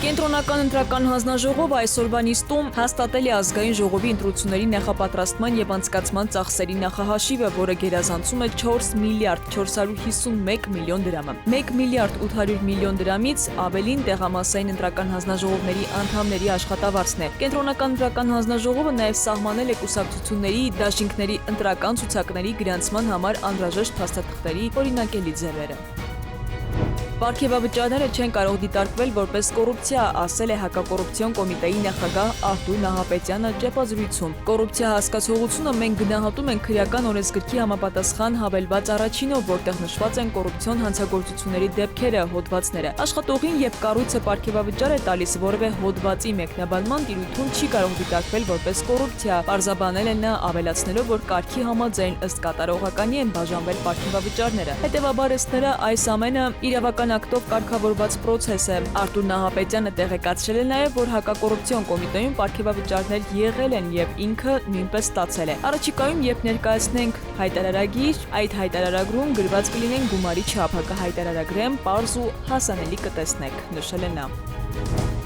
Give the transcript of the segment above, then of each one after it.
Կենտրոնական ընտրական հանձնաժողովը այսօրվա նիստում հաստատել է ազգային ժողովի ընտրությունների նախապատրաստման եւ անցկացման ծախսերի նախահաշիվը, որը գերազանցում է 4 միլիարդ 451 միլիոն դրամը։ 1 միլիարդ 800 միլիոն դրամից ավելին տեղամասային ընտրական հանձնաժողովների անդամների աշխատավարձն է։ Կենտրոնական ընտրական հանձնաժողովը նաեւ սահմանել է կուսակցությունների, դաշինքների ընտրական ցուցակների գրանցման համար անհրաժեշտ փաստաթղթերի օրինակելի ձևերը։ Պարգևավճարները չեն կարող դիտարկվել որպես կոռուպցիա, ասել է Հակակոռուպցիոն կոմիտեի նախագահ Արտուր Նահապետյանը ճեպազրույցում։ Կոռուպցիա հասկացողությունը մենք գնահատում ենք քրեական օրենսգրքի համապատասխան հավելված առաջինով, որտեղ նշված են կոռուպցիոն հանցագործությունների դեպքերը, հոդվածները։ Աշխատողին եւ կառույցը պարգևավճար է տալիս որևէ հոդվածի մեկնաբանման տիրույթում չի կարող դիտարկվել որպես կոռուպցիա, պարզաբանել է նա, ավելացնելով, որ կարգի համաձայն ըստ կատարողականի են բաժանվել պարգևավճարները։ Հետևաբար ըստ նրա այս ամենը իրավական ակտով կարգավորված պրոցես է։ Արտուր Նահապետյանը տեղեկացրել է նաև, որ Հակակոռուպցիոն կոմիտեում պարգևավճարներ եղել են եւ ինքը նույնպես ստացել է։ Առաջիկայում, երբ ներկայացնենք հայտարարագիր, այդ հայտարարագրում գրված կլինեն գումարի չափը, կհայտարարագրեմ, պարզ ու հասանելի կտեսնեք, նշել է նա։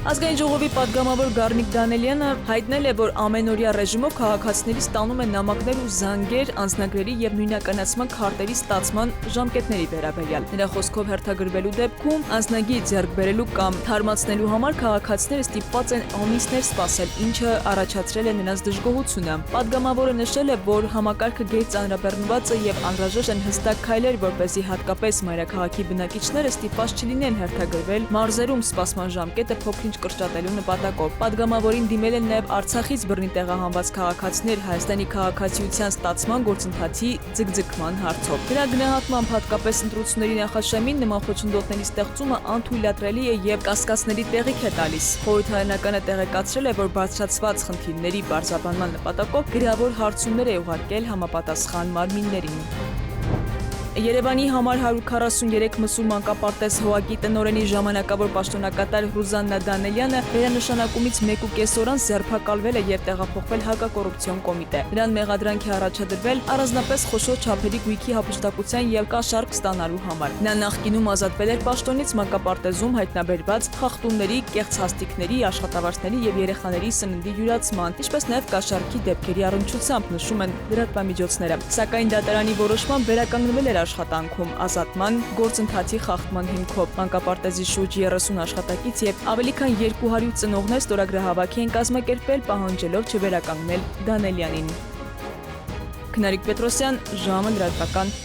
Ազգային ժողովի պատգամավոր Գառնիկ Դանելյանը հայտնել է, որ ամենօրյա ռեժիմով քաղաքացիների ստանում են նամակներ ու զանգեր անձնագրերի եւ նույնականացման քարտերի ստացման ժամկետների վերաբերյալ։ Նրա խոսքով հերթագրվելու դեպքում անձնագիր ձեռք բերելու կամ թարմացնելու համար քաղաքացիները ստիպված են ամիսներ սպասել, ինչը առաջացրել է նրանց դժգոհությունը։ Պատգամավորը նշել է, որ համակարգը գեհ ծանրաբեռնված է եւ անհրաժեշտ են հստակ քայլեր, որպեսզի հատկապես մայրաքաղաքի բնակիչները ստիպված չլինեն հերթագրվել մարզերում սպասման ժամկետը փոքր կրճատելու նպատակով։ Պատգամավորին դիմել են նաև Արցախից բռնի տեղահանված քաղաքացիներ Հայաստանի քաղաքացիության ստացման գործընթացի ձգձգման հարցով։ Դրա գնահատմամբ հատկապես ընտրությունների նախաշեմին նման խոչընդոտների ստեղծումը անթույլատրելի է եւ կասկածների տեղիք է տալիս։ Խորհրդարանականը տեղեկացրել է, որ բարձրացված խնդիրների բարձրաբանման նպատակով գրավոր հարցումներ է ուղարկել համապատասխան մարմիններին։ Երևանի համար 143 մսուր մանկապարտեզ ՀՕԱԿ-ի տնօրենի ժամանակավոր պաշտոնակատար Ռուզաննա Դանելյանը վերանշանակումից 1.5 օր անց ձերբակալվել է եւ տեղափոխվել Հակակոռուպցիոն կոմիտե։ Նրան մեղադրանք է առաջադրվել առանձնապես խոշոր չափերի գույքի հափշտակության եւ կաշառք ստանալու համար։ Նա նախկինում ազատվել էր պաշտոնից մանկապարտեզում հայտնաբերված խախտումների, կեղծ հաստիկների, աշխատավարձների եւ երեխաների սննդի յուրացման, ինչպես նաեւ կաշառքի դեպքերի առնչությամբ, նշում են լրատվամիջոցները։ Սակայն դատարանի որոշմամբ վերականգնվել էր աշխատանքում ազատման գործընթացի խախտման հիմքով։ Մանկապարտեզի շուրջ 30 աշխատակից եւ ավելի քան 200 ծնողներ ստորագրահավաք են կազմակերպել, պահանջելով չվերականգնել Դանելյանին։ Քնարիկ Պետրոսյան, ժամը լրատվական